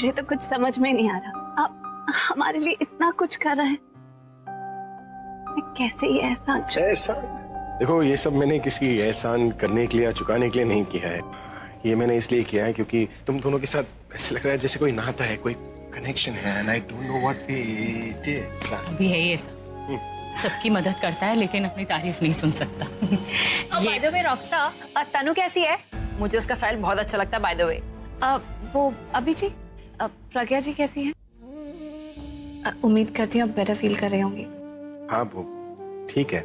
मुझे तो कुछ समझ में नहीं आ रहा। आप हमारे लिए इतना कुछ कर रहे हैं, मैं कैसे ये एहसान देखो, ये सब मैंने किसी एहसान करने के लिए या चुकाने के लिए नहीं किया है। ये मैंने इसलिए किया है क्योंकि तुम दोनों के साथ ऐसे लग रहा है जैसे कोई नाता है, कोई कनेक्शन है, and I don't know what it is. अभी है ये सब, सबकी मदद करता है लेकिन अपनी तारीफ नहीं सुन सकता। बाय द वे रॉकस्टार, तनु कैसी है? मुझे उसका स्टाइल बहुत अच्छा लगता है बाय द वे। वो अभी जी, प्रज्ञा जी कैसी हैं? उम्मीद करती हूँ आप बेटर फील कर रहे होंगे। हाँ, वो ठीक है,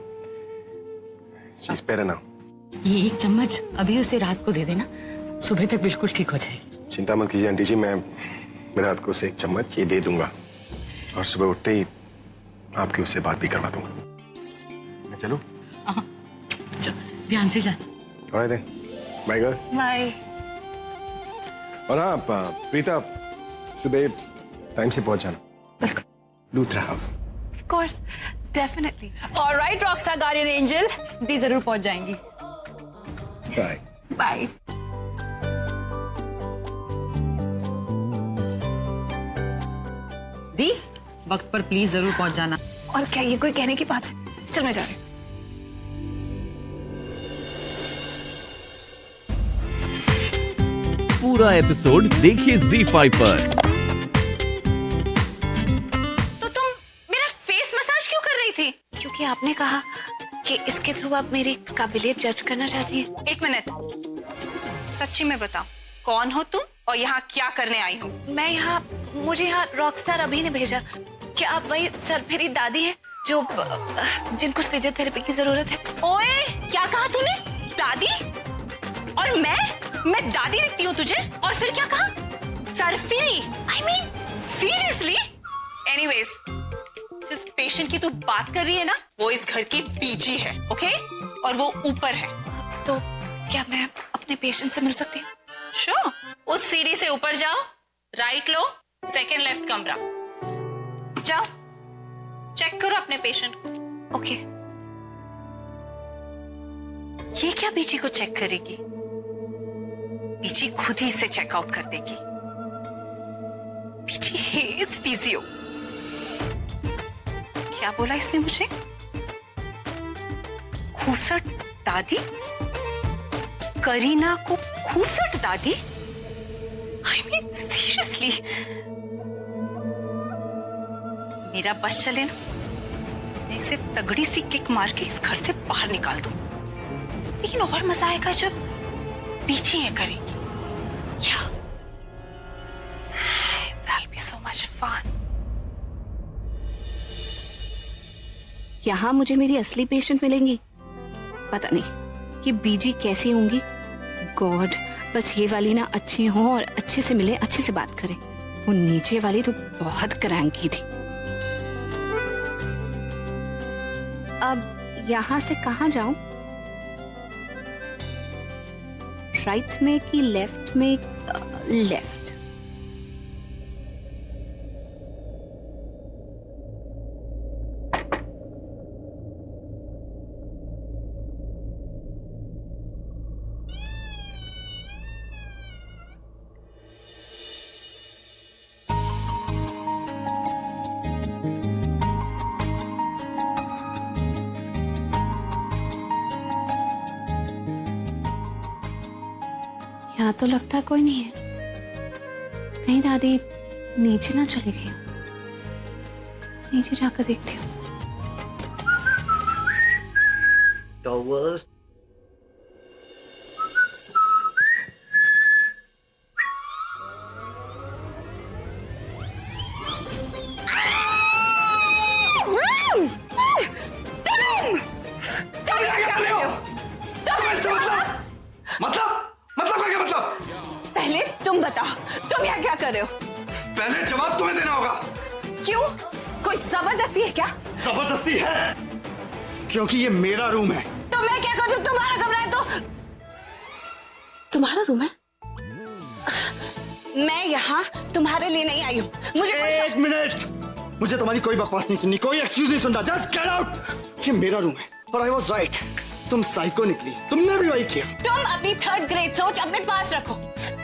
शी इज बेटर नाउ। ये एक चम्मच अभी उसे रात को दे देना, सुबह तक बिल्कुल ठीक हो जाएगी। चिंता मत कीजिए आंटी जी, मैं रात को उसे एक चम्मच ये दे दूंगा और सुबह उठते ही आपकी उससे बात भी करवा दूंगा। मैं चलूं? ध्यान से जा। Alright then, bye girls. Bye. और हाँ प्रीता, सुबह टाइम से पहुंच जाना बिल्कुल। Luthra house. Of course, definitely. Alright rockstar guardian angel, दी जरूर पहुंच जाएंगी। बाय। बाय। दी, वक्त पर प्लीज जरूर पहुंच जाना। और क्या ये कोई कहने की बात है? चल मैं जा रही हूँ। पूरा एपिसोड देखिए ZEE5 पर। तो तुम मेरा फेस मसाज क्यों कर रही थी? क्योंकि आपने कहा कि इसके थ्रू आप मेरी काबिलियत जज करना चाहती हैं। एक मिनट, सच्ची में बताओ, कौन हो तुम और यहाँ क्या करने आई हो? मुझे यहाँ रॉकस्टार अभी ने भेजा। क्या आप वही सरफेरी दादी हैं जो जिनको फिजियोथेरेपी की जरूरत है? ओए, क्या कहा तूने? दादी? और मैं दादी दिखती हूँ तुझे? और फिर क्या कहा? सरफेरी? I mean, seriously? Anyways, जिस पेशेंट की तू बात कर रही है ना, वो इस घर की बीजी है, ओके? और वो ऊपर है। तो क्या मैं अपने पेशेंट से मिल सकती हूँ? श्योर। उस सीढ़ी से ऊपर जाओ, राइट लो, सेकंड लेफ्ट कमरा। जाओ, चेक करो अपने पेशेंट को। ओके। ये क्या बीजी को चेक करेगी? बीजी खुद ही से चेकआउट कर देगी। बीजी हेट्स फिजियो। क्या बोला इसने मुझे? खूसट दादी? करीना को खूसट दादी? I mean, seriously? मेरा बस चले ना, मैं इसे तगड़ी सी किक मार के इस घर से बाहर निकाल दूं। लेकिन और मजा आएगा जब पीछे ये करेगी। क्या? That'll be so much fun. यहाँ मुझे मेरी असली पेशेंट मिलेंगी। पता नहीं कि बीजी कैसी होंगी। गॉड, बस ये वाली ना अच्छी हो और अच्छे से मिले, अच्छे से बात करें। वो नीचे वाली तो बहुत क्रैंकी थी। अब यहाँ से कहाँ जाऊं? राइट में कि लेफ्ट में? लेफ्ट। यहाँ तो लगता कोई नहीं है। कहीं दादी नीचे ना चली गई? नीचे जाकर देखती हूँ। पहले तुम बताओ, तुम यहाँ क्या कर रहे हो? पहले जवाब तुम्हें देना होगा। क्यों? कोई जबरदस्ती है क्या? जबरदस्ती है क्योंकि ये मेरा रूम है। तो मैं क्या करूं? तुम्हारा कमरा है तो तुम्हारा रूम है। मैं यहाँ तुम्हारे लिए नहीं आई हूँ। मुझे एक मिनट, मुझे तुम्हारी कोई बकवास नहीं सुननी, कोई एक्सक्यूज नहीं सुनना। Just get out. ये मेरा रूम है और आई वाज राइट। तुम साइको निकली, तुमने भी वही किया। तुम अपनी थर्ड ग्रेड सोच अपने पास रखो।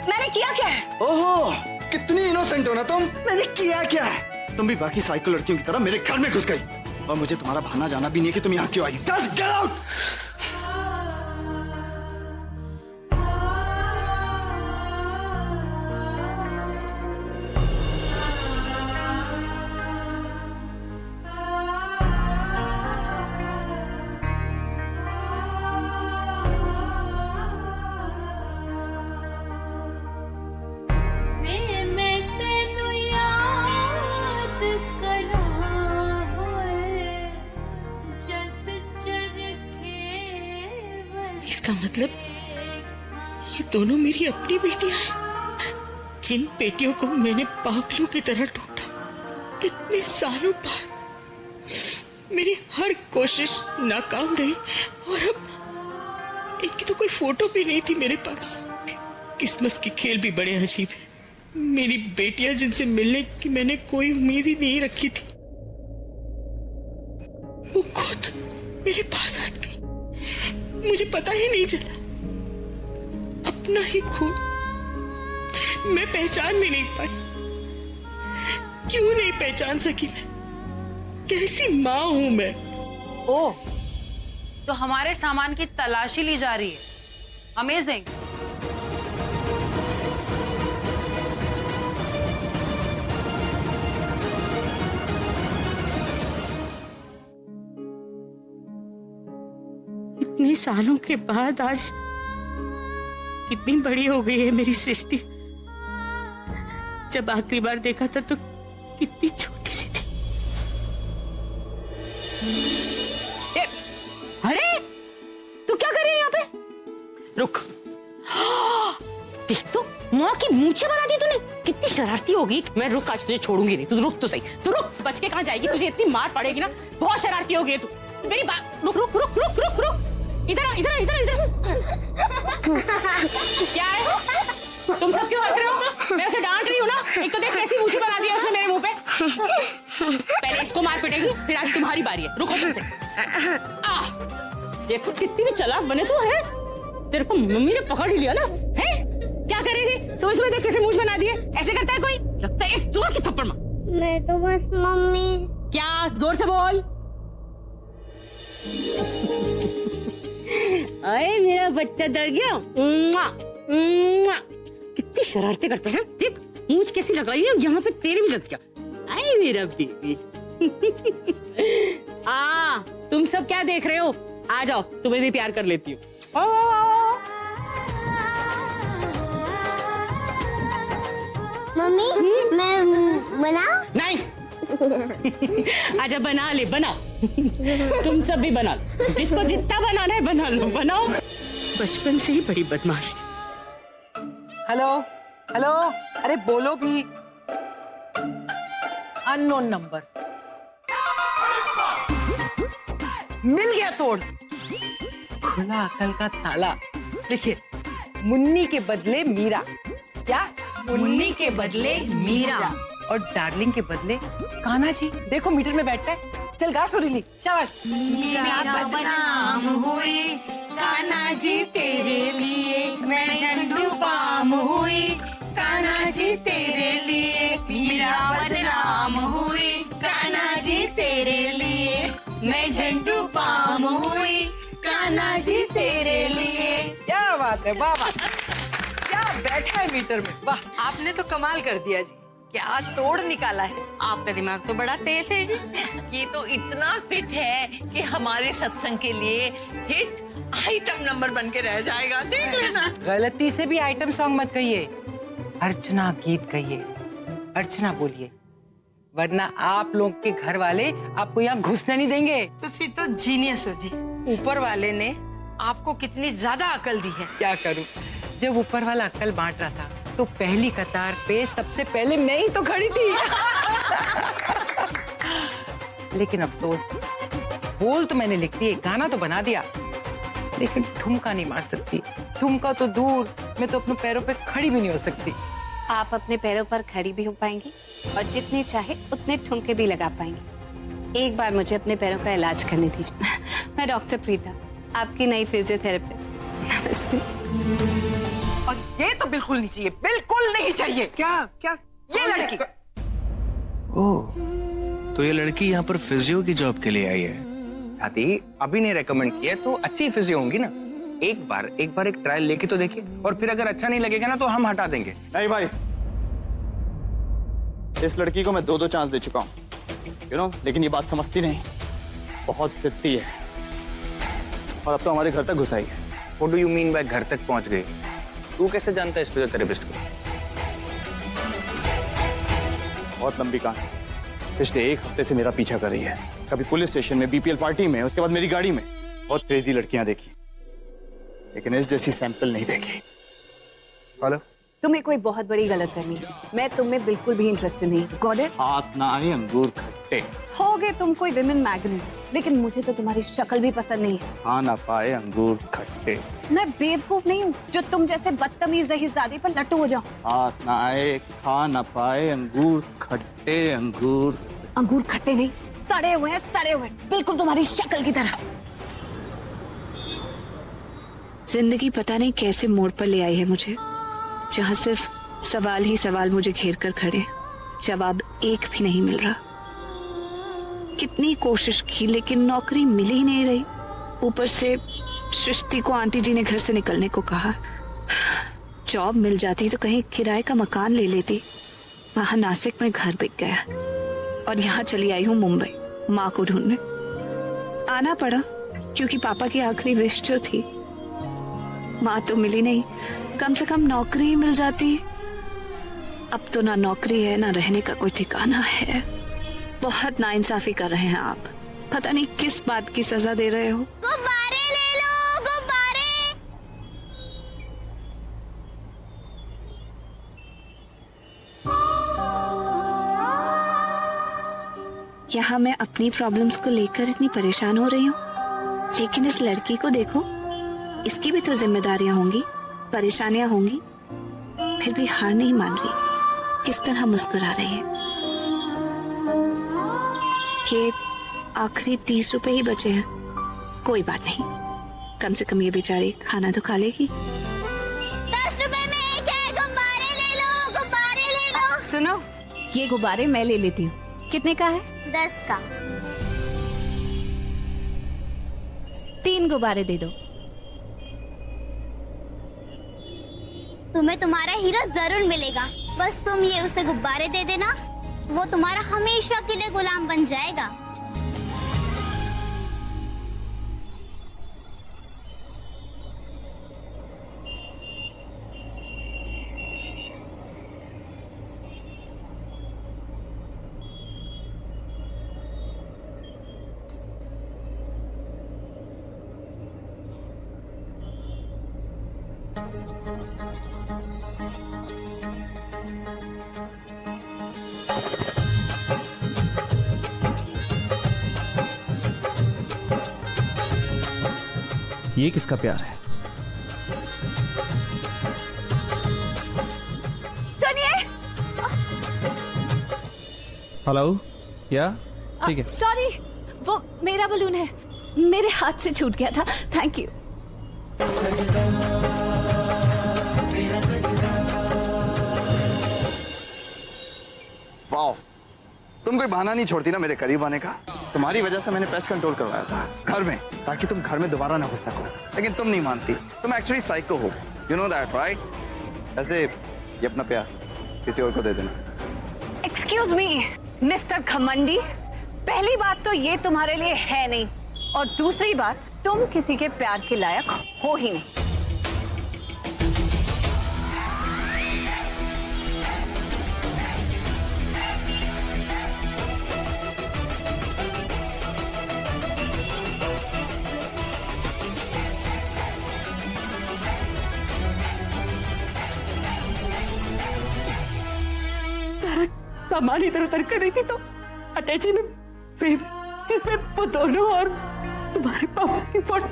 मैंने किया क्या है? ओहो, कितनी इनोसेंट हो ना तुम। मैंने किया क्या है? तुम भी बाकी साइको लड़कियों की तरह मेरे घर में घुस गई और मुझे तुम्हारा बहाना जाना भी नहीं है कि तुम यहाँ क्यों आई। Just get out. इसका मतलब ये दोनों मेरी अपनी बेटियां हैं, जिन बेटियों को मैंने पागलों की तरह ढूंढा। इतने सालों बाद मेरी हर कोशिश नाकाम रही और अब इनकी तो कोई फोटो भी नहीं थी मेरे पास। किस्मत की खेल भी बड़े अजीब है। मेरी बेटियां जिनसे मिलने की मैंने कोई उम्मीद ही नहीं रखी थी, वो खुद मेरे पास आ गई। मुझे पता ही नहीं चला, अपना ही खून मैं पहचान भी नहीं पाई। क्यों नहीं पहचान सकी मैं? कैसी माँ हूं मैं? ओह, तो हमारे सामान की तलाशी ली जा रही है। अमेजिंग। इतने सालों के बाद आज कितनी बड़ी हो गई है मेरी सृष्टि। जब आखिरी बार देखा था तो कितनी छोटी सी थी। अरे तू क्या कर रही है यहाँ पे? रुक, देख तो माँ की मूंछें बना दी तूने। कितनी शरारती होगी। मैं रुक, आज तुझे छोड़ूंगी नहीं। तू रुक तो सही, तू रुक। बच के कहाँ जाएगी? तुझे इतनी मार पड़ेगी ना। बहुत शरारती होगी तू। मेरी बात, रुक रुक रुक रुक रुक रुक। इधर आ, इधर इधर इधर। क्या है? तुम सब क्यों हंस रहे हो? मैं उसे डांट रही हूँ ना। एक तो देख कैसी मूंछें बना दी है उसने मेरे मुंह पे। पहले इसको मार पिटेगी, फिर आज तुम्हारी बारी है। रुको तुम से। देखो कितनी भी चालाक बने तू है। तेरे को मम्मी ने पकड़ ही लिया ना। है क्या कर रही थी? सुबह सुबह देख कैसे मूंछ बना दी है। ऐसे करता है कोई? लगता है एक जोर की थप्पड़ मार। मैं तो बस मम्मी। क्या? जोर से बोल। अरे मेरा बच्चा डर गया। उम्मा, उम्मा। कितनी शरारतें करते हैं। देख मूंछ कैसी लगाई है, यहाँ पे तेरे भी लग गया। अरे मेरा बेबी। तुम सब क्या देख रहे हो? आ जाओ, तुम्हें भी प्यार कर लेती हूँ। मम्मी मैं बना नहीं। आजा बना ले, बना। तुम सब भी बना लो। जिसको जितना बनाना है बना लो, बनाओ। बचपन से ही बड़ी बदमाश थी। हेलो हेलो, अरे बोलो भी। Unknown number. मिल गया तोड़। खुला अकल का ताला। देखिए, मुन्नी के बदले मीरा। क्या? मुन्नी के बदले मीरा और डार्लिंग के बदले कान्हा जी। देखो मीटर में बैठता है। चल गा सुरीली, शाबाश। मीरा बदनाम हुई, कान्हा जी तेरे लिए मैं झंडू बाम हुई। कान्हा जी तेरे लिए मीरा बदनाम हुई, कान्हा जी तेरे लिए मैं झंडू बाम हुई। कान्हा जी तेरे लिए। क्या बात है, वाह वाह। क्या बैठा है मीटर में, वाह। आपने तो कमाल कर दिया जी। क्या तोड़ निकाला है। आपका दिमाग तो बड़ा तेज है जी। ये तो इतना फिट है कि हमारे सत्संग के लिए हिट आइटम नंबर बन के रह जाएगा। देख लेना। गलती से भी आइटम सॉन्ग मत कहिए। अर्चना गीत कहिए। अर्चना बोलिए, वरना आप लोग के घर वाले आपको यहाँ घुसने नहीं देंगे। तुसी तो जीनियस हो जी। ऊपर वाले ने आपको कितनी ज्यादा अकल दी है। क्या करूं, जब ऊपर वाला अक्ल बांट रहा था तो पहली कतार पे सबसे पहले मैं ही तो खड़ी थी। लेकिन अफसोस, बोल तो मैंने लिख दिए, गाना तो बना दिया, लेकिन ठुमका नहीं मार सकती। ठुमका तो दूर, मैं तो अपने पैरों पे खड़ी भी नहीं हो सकती। आप अपने पैरों पर खड़ी भी हो पाएंगी और जितने चाहे उतने ठुमके भी लगा पाएंगी। एक बार मुझे अपने पैरों का इलाज करने दीजिए। मैं डॉक्टर प्रीता, आपकी नई फिजियोथेरेपिस्ट। नमस्ते। और ये तो बिल्कुल नहीं चाहिए, बिल्कुल नहीं चाहिए। क्या क्या ये लड़की। ओह, तो ये लड़की यहाँ पर फिजियो की जॉब के लिए आई है। दादी अभी नहीं रेकमेंड किया तो अच्छी फिजियो होंगी ना। एक बार एक ट्रायल लेके तो देखिए, और फिर अगर अच्छा नहीं लगेगा ना तो हम हटा देंगे। नहीं भाई, इस लड़की को मैं 2 चांस दे चुका हूँ, लेकिन ये बात समझती नहीं, बहुत जिद्दी है और अब तो हमारे घर तक घुस आई है। What do you mean by घर तक पहुंच गई? तू कैसे जानता है इस फिजियोथेरेपिस्ट को? बहुत लंबी कहानी। पिछले 1 हफ्ते से मेरा पीछा कर रही है, कभी पुलिस स्टेशन में, बीपीएल पार्टी में, उसके बाद मेरी गाड़ी में। बहुत क्रेजी लड़कियां देखी, लेकिन इस जैसी सैंपल नहीं देखी। हेलो, तुम्हें कोई बहुत बड़ी गलत करनी है। मैं तुम में बिल्कुल भी इंटरेस्टेड नहीं। Got it? हाथ ना आए अंगूर खट्टे। होगे तुम कोई विमेन मैग्नेट, लेकिन मुझे तो तुम्हारी शक्ल भी पसंद नहीं है। खा ना पाए अंगूर खट्टे। मैं बेवकूफ नहीं हूँ जो तुम जैसे बदतमीज रहीज़ादे पर लट्टू हो जाऊं। हाथ ना आए, खा ना पाए अंगूर खट्टे। अंगूर अंगूर खट्टे नहीं, सड़े हुए हैं, सड़े हुए, बिल्कुल तुम्हारी शक्ल की तरह। जिंदगी पता नहीं कैसे मोड़ पर ले आई है मुझे, जहाँ सिर्फ सवाल ही सवाल मुझे घेर कर खड़े, जवाब एक भी नहीं मिल रहा। कितनी कोशिश की लेकिन नौकरी मिल ही नहीं रही। ऊपर से सृष्टि को आंटी जी ने घर से निकलने को कहा। जॉब मिल जाती तो कहीं किराए का मकान ले लेती। वहां नासिक में घर बिक गया और यहाँ चली आई हूँ मुंबई माँ को ढूंढने। आना पड़ा क्योंकि पापा की आखिरी विश जो थी, माँ तो मिली नहीं, कम से कम नौकरी ही मिल जाती। अब तो ना नौकरी है ना रहने का कोई ठिकाना है। बहुत नाइंसाफी कर रहे हैं आप। पता नहीं किस बात की सजा दे रहे हो। गुब्बारे ले लो, गुब्बारे। यहाँ मैं अपनी प्रॉब्लम्स को लेकर इतनी परेशान हो रही हूँ, लेकिन इस लड़की को देखो, इसकी भी तो जिम्मेदारियां होंगी, परेशानियां होंगी, फिर भी हार नहीं मान रही। किस तरह मुस्कुरा रही है। ये आखिरी 30 रुपए ही बचे हैं। कोई बात नहीं, कम से कम ये बेचारी खाना तो खा लेगी। 10 रुपए में एक है, गुब्बारे ले लो, गुब्बारे ले लो। सुनो, ये गुब्बारे मैं ले लेती हूँ। कितने का है? 10 का। 3 गुब्बारे दे दो। तुम्हें तुम्हारा हीरो जरूर मिलेगा, बस तुम ये उसे गुब्बारे दे देना, वो तुम्हारा हमेशा के लिए गुलाम बन जाएगा। ये किसका प्यार है? सुनिए। हेलो, या ठीक है। सॉरी, वो मेरा बलून है, मेरे हाथ से छूट गया था। Thank you. वाह, तुम कोई बहाना नहीं छोड़ती ना मेरे करीब आने का। तुम्हारी वजह से मैंने पेस्ट कंट्रोल करवाया था घर में, ताकि तुम घर में दोबारा ना घुस सको, लेकिन तुम नहीं मानती। तुम एक्चुअली साइको हो, यू नो दैट राइट। ऐसे ये अपना प्यार किसी और को दे देना। एक्सक्यूज मी मिस्टर घमंडी, पहली बात तो ये तुम्हारे लिए है नहीं, और दूसरी बात, तुम किसी के प्यार के लायक हो ही नहीं। सामान इधर उधर कर रही थी तो अटैची में फ्रेम जिसमें वो दोनों और तुम्हारे पापा की फोटो।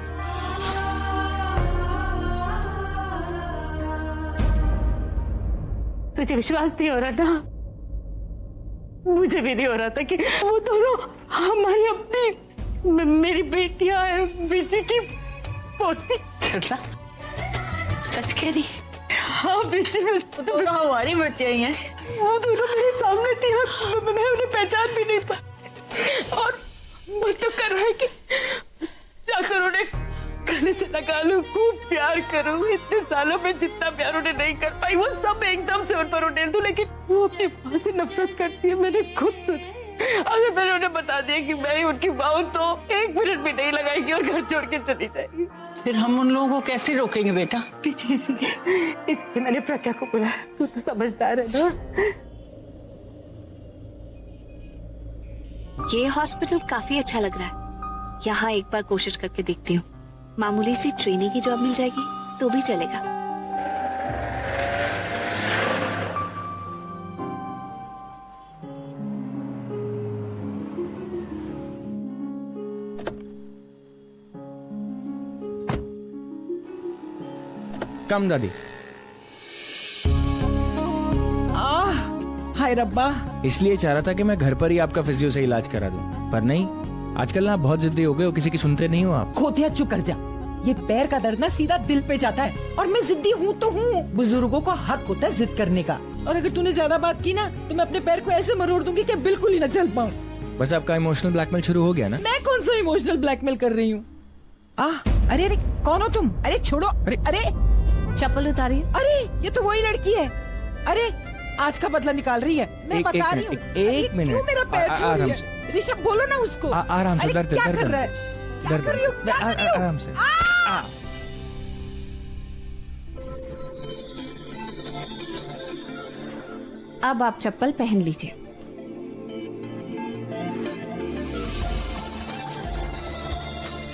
तुझे विश्वास नहीं हो रहा ना? मुझे भी नहीं हो रहा था कि वो दोनों हमारी अपनी मेरी बेटियां हैं, बीजी की पोती। सच कह रही? हाँ बीच में तो हमारी बच्चे ही हैं। वो दोनों मेरे सामने थी और मैं उन्हें पहचान भी नहीं पाई। और मन तो कर रहा है कि जाकर उन्हें गले से लगा लूं, खूब प्यार करूं। इतने सालों में जितना प्यार उन्हें नहीं कर पाई वो सब एकदम से उन पर उड़ेल दूं, लेकिन वो अपनी माँ से नफरत करती है। मैंने खुद सुना। अगर मैंने उन्हें बता दिया कि मैं ही उनकी माँ हूं तो 1 मिनट भी नहीं लगाएगी और घर छोड़ के चली जाएगी। फिर हम उन लोगों को कैसे रोकेंगे बेटा? पीछे इसलिए मैंने प्रज्ञा को बुलाया। तू तो समझदार है ना। ये हॉस्पिटल काफी अच्छा लग रहा है। यहाँ एक बार कोशिश करके देखती हूँ। मामूली सी ट्रेनिंग की जॉब मिल जाएगी तो भी चलेगा। कम दादी। हाय रब्बा। इसलिए चाह रहा था कि मैं घर पर ही आपका फिजियो से इलाज करा दूं, पर नहीं। आजकल ना आप बहुत जिद्दी हो गए हो, किसी की सुनते नहीं हो आप। खोतिया चुप कर जा। ये पैर का दर्द ना सीधा दिल पे जाता है और मैं जिद्दी हूँ तो हूँ। बुजुर्गों को हक होता है जिद करने का। और अगर तूने ज्यादा बात की ना तो मैं अपने पैर को ऐसे मरोड़ दूंगी कि बिल्कुल ही न चल पाऊँ। बस आपका इमोशनल ब्लैकमेल शुरू हो गया ना। मैं कौन सा इमोशनल ब्लैकमेल कर रही हूँ? अरे अरे कौन हो तुम? अरे छोड़ो। अरे चप्पल उतारिए। अरे ये तो वही लड़की है। अरे आज का बदला निकाल रही है। मैं बता रही हूँ। एक मिनट। क्यों मेरा पैर छू रही है? ऋषभ बोलो ना उसको। आराम से। दर्द क्या दर्द कर रहा है? क्या कर रही हो? क्या कर रही हो? आराम से। अब आप चप्पल पहन लीजिए।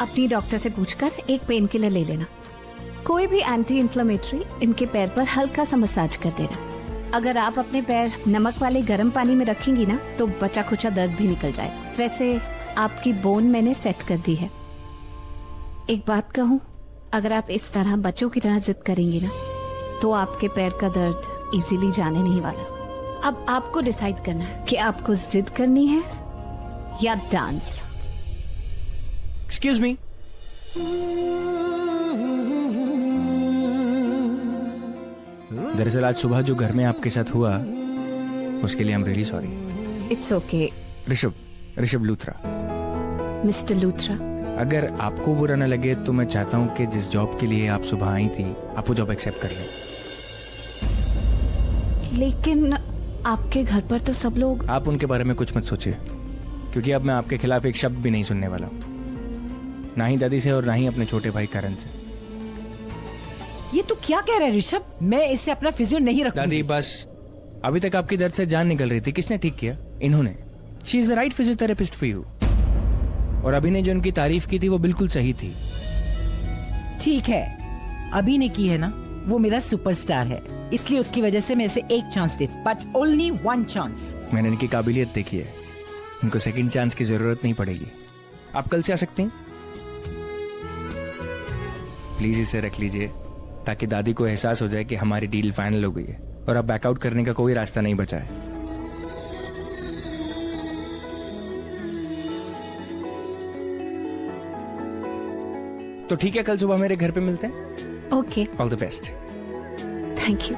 अपनी डॉक्टर से पूछकर एक पेन किलर ले लेना। कोई भी एंटी इन्फ्लेमेटरी इनके पैर पर हल्का सा मसाज कर देना। अगर आप अपने पैर नमक वाले गर्म पानी में रखेंगी ना तो बचा खुचा दर्द भी निकल जाए। वैसे आपकी बोन मैंने सेट कर दी है। एक बात कहूँ, अगर आप इस तरह बच्चों की तरह जिद करेंगी ना तो आपके पैर का दर्द इजीली जाने नहीं वाला। अब आपको डिसाइड करना है कि आपको जिद करनी है या डांस। Excuse me. दरअसल आज सुबह जो घर में आपके साथ हुआ उसके लिए I am really sorry. It's okay. Rishabh Luthra. Mister Luthra, अगर आपको बुरा न लगे तो मैं चाहता हूँ कि जिस जॉब के लिए आप सुबह आई थी आप वो जॉब एक्सेप्ट कर लें। लेकिन आपके घर पर तो सब लोग। आप उनके बारे में कुछ मत सोचिए, क्योंकि अब मैं आपके खिलाफ एक शब्द भी नहीं सुनने वाला, ना ही दादी से और ना ही अपने छोटे भाई करण से। ये तू क्या कह रहा है ऋषभ? मैं इसे अपना फिजियो नहीं रखूंगी। दादी बस, अभी तक आपकी दर्द से जान निकल रही थी। किसने ठीक किया? इन्होंने। She is the right physiotherapist for you. और अभी ने जो उनकी तारीफ की थी वो बिल्कुल सही थी। ठीक है, अभी ने की है ना, वो मेरा सुपरस्टार है, इसलिए उसकी वजह से मैं इसे एक chance they, but only 1 chance. मैंने इनकी काबिलियत देखी है, उनको सेकंड चांस की जरूरत नहीं पड़ेगी। आप कल से आ सकते हैं। प्लीज इसे रख लीजिए ताकि दादी को एहसास हो जाए कि हमारी डील फाइनल हो गई है और अब बैकआउट करने का कोई रास्ता नहीं बचा है। तो ठीक है, कल सुबह मेरे घर पे मिलते हैं। Okay. All the best. Thank you.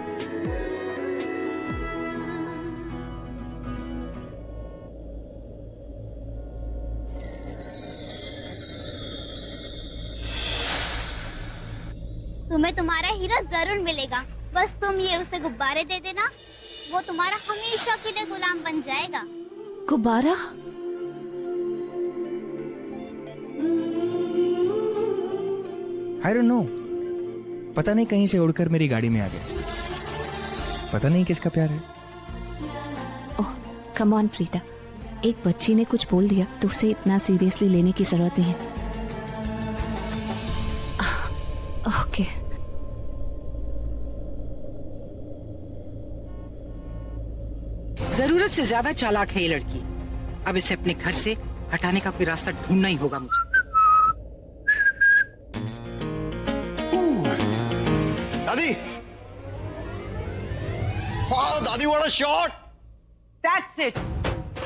तुम्हें तुम्हारा हीरो जरूर मिलेगा। बस तुम ये उसे गुब्बारे दे देना, वो तुम्हारा हमेशा के लिए गुलाम बन जाएगा। गुब्बारा? I don't know, पता नहीं कहीं से उड़कर मेरी गाड़ी में आ गया। पता नहीं किसका प्यार है। ओह कम ऑन प्रीता, एक बच्ची ने कुछ बोल दिया तो उसे इतना सीरियसली लेने की जरूरत नहीं है। ओके। जरूरत से ज्यादा चालाक है ये लड़की। अब इसे अपने घर से हटाने का कोई रास्ता ढूंढना ही होगा मुझे। दादी, वाह दादी, what a shot. That's it,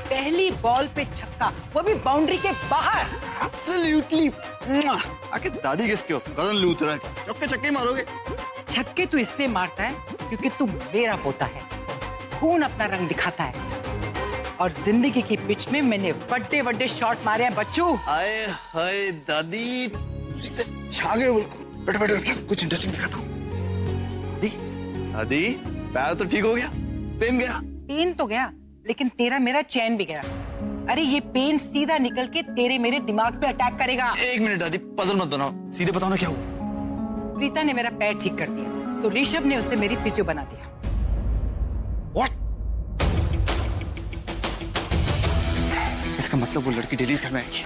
पहली बॉल पे छक्का, वो भी बाउंड्री के बाहर। एब्सोल्युटली। आखिर दादी किसके हो? करण लूथरा के छक्के मारोगे। छक्के तू इसलिए मारता है क्योंकि तू मेरा पोता है, खून अपना रंग दिखाता है। और जिंदगी की पिच में मैंने बड़े बड़े शॉट मारे हैं बच्चू। आए हाय दादी, सीधे छा गए बिल्कुल। बैठो बैठो बैठो, कुछ इंटरेस्टिंग दिखाता हूँ। दादी दादी, पैर तो ठीक हो गया, पेन गया? पेन तो गया, लेकिन तेरा मेरा चैन भी गया। अरे ये पेन सीधा निकल के तेरे मेरे दिमाग पे अटैक करेगा। एक मिनट दादी, पजल मत बनाओ, सीधे बताओ ना क्या हुआ। प्रीता ने मेरा पैर ठीक कर दिया, तो ऋषभ ने उसे मेरी फिजियो बना दिया। What? इसका मतलब वो लड़की डेली इस घर में आएगी।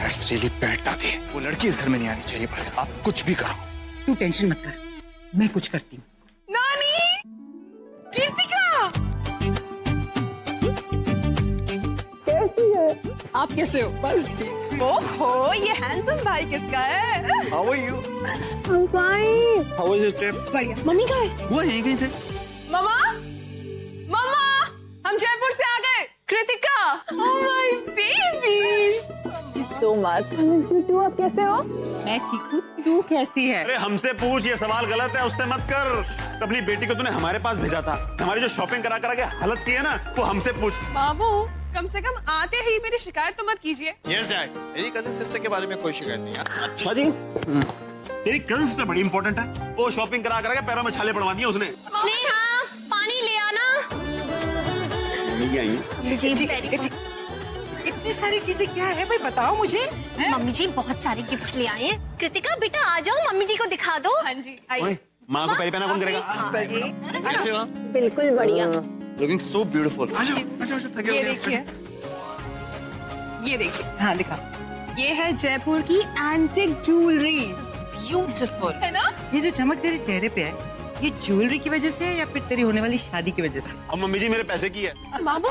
That's really bad दादी, वो लड़की इस घर में नहीं आनी चाहिए। बस आप कुछ भी करो। तू टेंशन मत कर, मैं कुछ करती हूँ। आप कैसे हो? बस ठीक। ओहो, ये हैंडसम भाई किसका है? How are you? I'm fine। How was your trip? बढ़िया। मम्मी कहाँ है? वो यहीं गई थे। मम्मा, मम्मा, हम जयपुर से आ गए। Kritika, oh my baby। So much। तू आप कैसे हो? मैं ठीक हूँ, तू कैसी है? अरे हमसे पूछ, ये सवाल गलत है, उससे मत कर। अपनी बेटी को तूने हमारे पास भेजा था, हमारी जो शॉपिंग करा करा के हालत की है ना, वो हमसे पूछ। बाबू, कम से कम आते ही मेरी शिकायत तो मत कीजिए। Yes Dad, मेरी कजिन सिस्टर के बारे में कोई शिकायत नहीं है। अच्छा जी, तेरी कजिन सिस्टर बड़ी इंपॉर्टेंट है। वो शॉपिंग करा करा के पैरों में छाले पड़वा दिए उसने। स्नेहा, पानी ले आना। नहीं आई। इतनी सारी चीजें क्या है भाई, बताओ मुझे। मम्मी जी बहुत सारे गिफ्ट्स ले आए हैं। कृतिका बेटा आ जाओ, मम्मी जी को दिखा दो। हाँ जी, ओए, माँ को पैरी पहना कौन करेगा? कैसे हो? बिल्कुल बढ़िया। Looking so beautiful। आ जाओ, आ जाओ, थके ये हो गए। देखिए, ये देखिए, हाँ दिखा। ये है जयपुर की एंटिक ज्वेलरी। ब्यूटीफुल है ना? ये जो चमक तेरे चेहरे पे है, ये ज्वेलरी की वजह से है या फिर तेरी होने वाली शादी की वजह से? अब मम्मी जी मेरे पैसे की है। बाबू,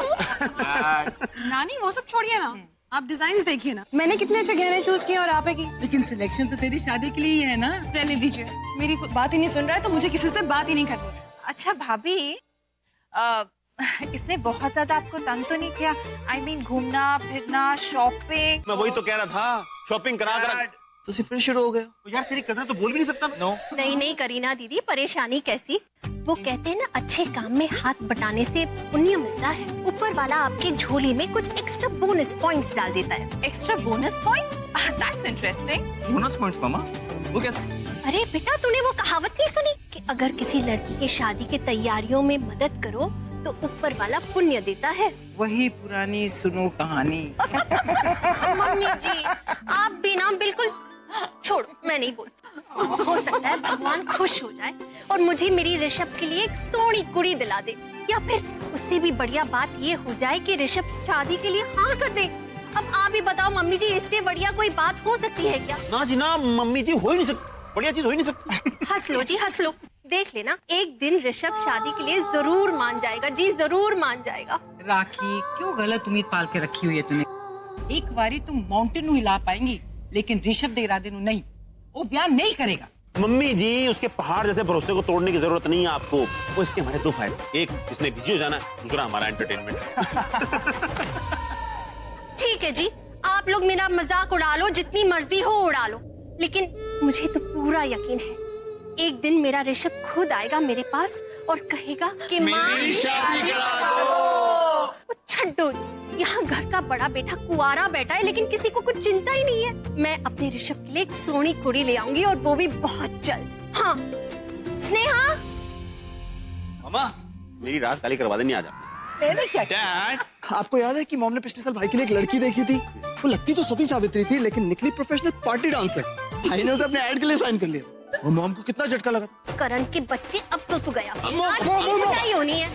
नानी वो सब छोड़िए ना, आप डिजाइन देखिए ना। मैंने कितने अच्छे गहने चूज किए और आप की। लेकिन सिलेक्शन तो तेरी शादी के लिए ही है ना। रहने दीजिए, मेरी कोई बात ही नहीं सुन रहा है तो मुझे किसी से बात ही नहीं करनी। अच्छा भाभी, इसने बहुत ज्यादा आपको तंग तो नहीं किया? I mean, घूमना फिरना, शॉपिंग। मैं वही तो कह रहा था, शॉपिंग करा करा। तो फिर शुरू हो गए। यार तेरी कजन तो बोल भी नहीं सकता। नो। नहीं करीना दीदी, परेशानी कैसी? वो कहते हैं ना, अच्छे काम में हाथ बटाने से पुण्य मिलता है। ऊपर वाला आपकी झोली में कुछ एक्स्ट्रा बोनस पॉइंट्स डाल देता है। Extra bonus point? That's interesting. Bonus points मामा, वो कैसे? अरे बेटा, तूने वो कहावत नहीं सुनी कि अगर किसी लड़की की शादी की तैयारियों में मदद करो तो ऊपर वाला पुण्य देता है। वही पुरानी सुनो कहानी। मम्मी जी, आप भी ना बिल्कुल छोड़ो, मैं नहीं बोलती। हो सकता है भगवान खुश हो जाए और मुझे मेरी ऋषभ के लिए एक सोनी कुड़ी दिला दे, या फिर उससे भी बढ़िया बात ये हो जाए कि ऋषभ शादी के लिए हाँ कर दे। अब आप ही बताओ मम्मी जी, इससे बढ़िया कोई बात हो सकती है क्या? ना जी ना, मम्मी जी हो ही नहीं सकती, बढ़िया चीज हो ही नहीं सकती। हंस लो जी, हंस लो। देख लेना, एक दिन ऋषभ शादी के लिए जरूर मान जाएगा जी, जरूर मान जाएगा। राखी, क्यों गलत उम्मीद पाल के रखी हुई है तूने? एक बारी तुम माउंटेन हिला पाएंगी, लेकिन ऋषभ दे इरादे नु नहीं, वो ब्याह नहीं करेगा। मम्मी जी, उसके पहाड़ जैसे भरोसे को तोड़ने की जरूरत नहीं है आपको। वो इसके हमारे दो फायदे, एक इसने बिजी हो जाना, दूसरा हमारा एंटरटेनमेंट। ठीक है जी, आप लोग मेरा मजाक उड़ा लो, जितनी मर्जी हो उड़ा लो, लेकिन मुझे तो पूरा यकीन है एक दिन मेरा ऋषभ खुद आएगा मेरे पास और कहेगा कि मेरी शादी करा दो। छड्डो, यहाँ घर का बड़ा बेटा कुआरा बैठा है, लेकिन किसी को कुछ चिंता ही नहीं है। मैं अपने ऋषभ के लिए एक सोनी कुड़ी ले आऊंगी और वो भी बहुत जल्द। हाँ स्नेहा, मामा, मेरी रात काली करवा देनी, आ जा। मैंने क्या किया? डैड, आपको याद है कि मॉम ने पिछले साल भाई के लिए एक लड़की देखी थी? वो लगती तो सती सावित्री थी, लेकिन निकली प्रोफेशनल पार्टी डांसर। भाई ने उसे अपने ऐड के लिए साइन कर लिया। और मॉम को कितना झटका लगा था। करण के बच्चे, अब तो तू गया, अम्मा, आज अम्मा, अम्मा। पिटाई होनी है।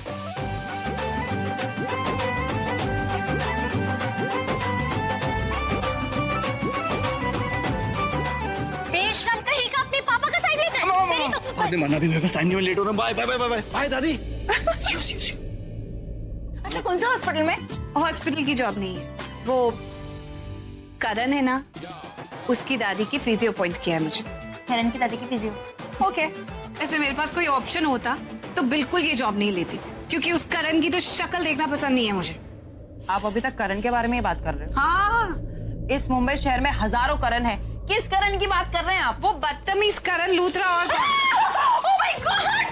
बेशरम कहीं का अपने पापा का साइड लेता है। तेरी तो आपने माना भी, मेरे पास टाइम नहीं है, लेट हो रहा हूं। Bye bye bye bye bye दादी। See you see you. अच्छा, कौन सा हॉस्पिटल में? हॉस्पिटल की जॉब नहीं है, वो करण है ना, उसकी दादी की फिजियो पॉइंट किया है मुझे। करण की दादी की फिजियो। ओके, ऐसे मेरे पास कोई ऑप्शन होता तो बिल्कुल ये जॉब नहीं लेती, क्योंकि उस करण की तो शक्ल देखना पसंद नहीं है मुझे। आप अभी तक करण के बारे में ही बात कर रहे हो? हाँ, इस मुंबई शहर में हजारों करण है, किस करण की बात कर रहे हैं आप? वो बदतमीज करण लूथरा और Oh my God!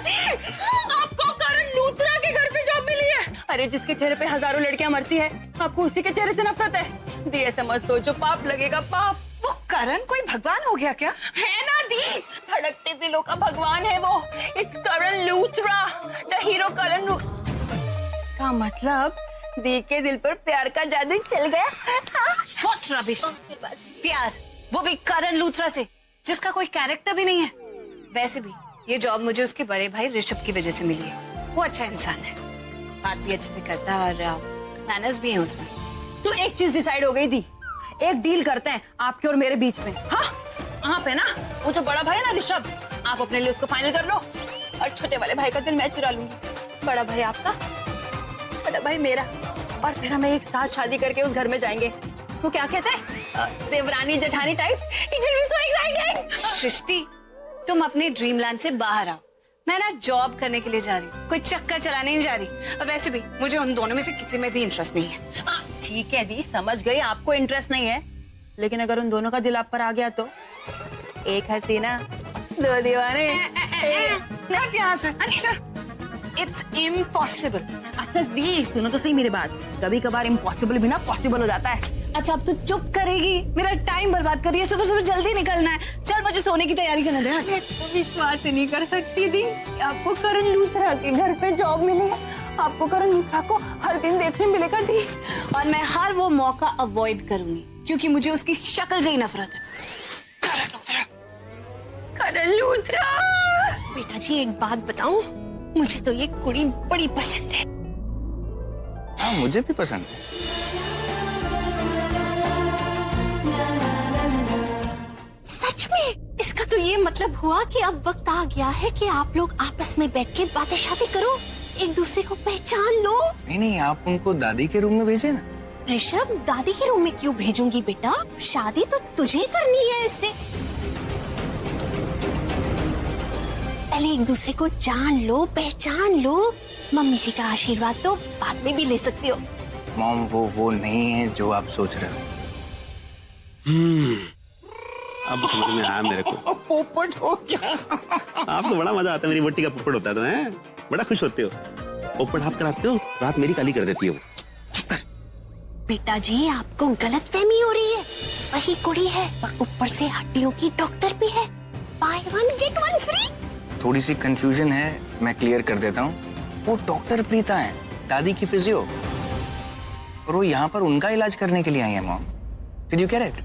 आपको करण लूथरा के घर पे जॉब मिली है? अरे जिसके चेहरे पे हजारों लड़कियां मरती है, आपको उसी के चेहरे से नफरत है। दी ऐसे मत सोचो, पाप लगेगा पाप। वो करण कोई भगवान हो गया क्या? है ना दी, धड़कते दिलों का भगवान है वो। It's Karan Luthra, the hero Karan इसका मतलब दी के दिल पर प्यार का जादू चल गया। What rubbish! प्यार, वो भी करण लूथरा से, जिसका कोई कैरेक्टर भी नहीं है। वैसे भी ये जॉब मुझे उसके बड़े भाई ऋषभ की वजह से मिली है। वो अच्छा इंसान है, बात भी अच्छे से करता है और मैनर्स भी हैं उसमें। तो एक चीज डिसाइड हो गई थी, एक डील करते हैं आपके और मेरे बीच में। हाँ, आप है ना, वो जो बड़ा भाई है ना ऋषभ, आप अपने लिए उसको फाइनल कर लो और छोटे वाले भाई का दिल मैं चुरा लूंगी। बड़ा भाई आपका, बड़ा भाई मेरा, और फिर हमें एक साथ शादी करके उस घर में जाएंगे। वो क्या कहते हैं, देवरानी जेठानी types. It will be so exciting. Srishti, तुम अपने ड्रीमलैंड से बाहर आओ। मैं ना जॉब करने के लिए जा रही हूँ, कोई चक्कर चलाने नहीं जा रही। और वैसे भी मुझे उन दोनों में से किसी में भी इंटरेस्ट नहीं है। ठीक है दी, समझ गई आपको इंटरेस्ट नहीं है, लेकिन अगर उन दोनों का दिल आप पर आ गया तो एक हसीना दो दीवाने। हट यहाँ से। अच्छा, इट्स इम्पॉसिबल। अच्छा दी, सुनो तो सही मेरी बात, कभी कभार इम्पॉसिबल भी ना पॉसिबल हो जाता है। अच्छा, अब तू चुप करेगी? मेरा टाइम बर्बाद कर रही है। सुबह सुबह जल्दी निकलना है। चल, मुझे सोने की तैयारी करने दे। मैं तो विश्वास ही नहीं कर सकती दी, आपको करण लूथरा के घर पे जॉब मिली है। आपको करण लूथरा को हर दिन देखने मिलेगा दी, और मैं हर वो मौका अवॉइड करूंगी, क्योंकि मुझे उसकी शक्ल से ही नफरत है। करण लूथरा, करण लूथरा। बेटा जी एक बात बताऊं, मुझे तो ये कुड़ी बड़ी पसंद है। हाँ, मुझे भी पसंद है। सच में? इसका तो ये मतलब हुआ कि अब वक्त आ गया है कि आप लोग आपस में बैठ के बातें शादी करो, एक दूसरे को पहचान लो। नहीं, आप उनको दादी के रूम में भेजे ना। ऋषभ, दादी के रूम में क्यों भेजूंगी बेटा? शादी तो तुझे करनी है इससे। पहले एक दूसरे को जान लो, पहचान लो। मम्मी जी का आशीर्वाद तो बाद में भी ले सकती हो। मॉम, वो नहीं है जो आप सोच रहे हो। अब समझ में आया मेरे को। पोपट हो गया। आपको बड़ा मजा आता है, मेरी बट्टी का पोपट होता है तो हैं? बड़ा खुश होते हो। पोपट आप कराते हो, रात मेरी काली कर देती हो। बेटा जी आपको गलतफहमी हो रही है, वही कुड़ी है और ऊपर से हड्डियों की डॉक्टर भी है। By one get one free. थोड़ी सी कंफ्यूजन है, मैं क्लियर कर देता हूँ। वो डॉक्टर प्रीता है, दादी की फिजियो, और वो यहाँ पर उनका इलाज करने के लिए आई है। Mom, did you get it?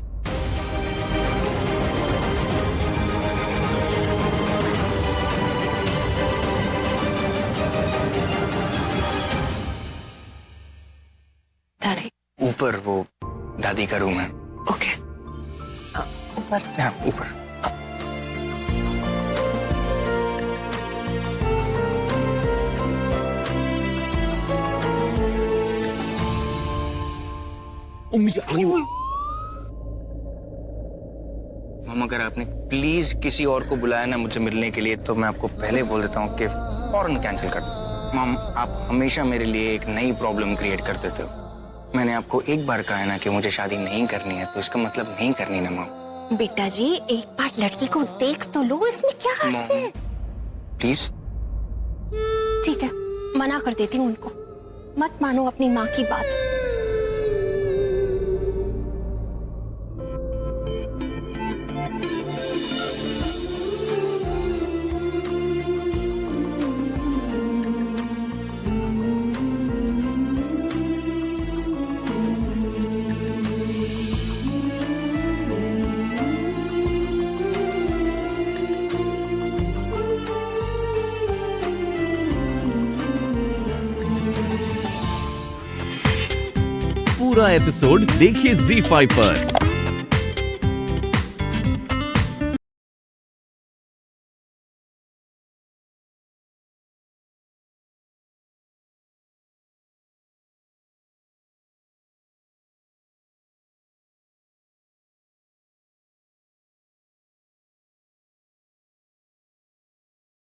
दादी, ऊपर वो दादी का रूम है। ओके। ऊपर। हाँ, ऊपर। मम, अगर आपने प्लीज किसी और को बुलाया ना मुझे मिलने के लिए, तो मैं आपको पहले बोल देता हूँ कि फौरन कैंसिल कर दो। मम, आप हमेशा मेरे लिए एक नई प्रॉब्लम क्रिएट कर देते हो। मैंने आपको एक बार कहा है ना कि मुझे शादी नहीं करनी है, तो इसका मतलब नहीं करनी ना मम। बेटा जी एक बार लड़की को देख तो लो, इसमें क्या हर्ज है? प्लीज। ठीक है, मना कर देती हूँ उनको। मत मानो अपनी माँ की बात। पूरा एपिसोड देखिए ZEE5 पर।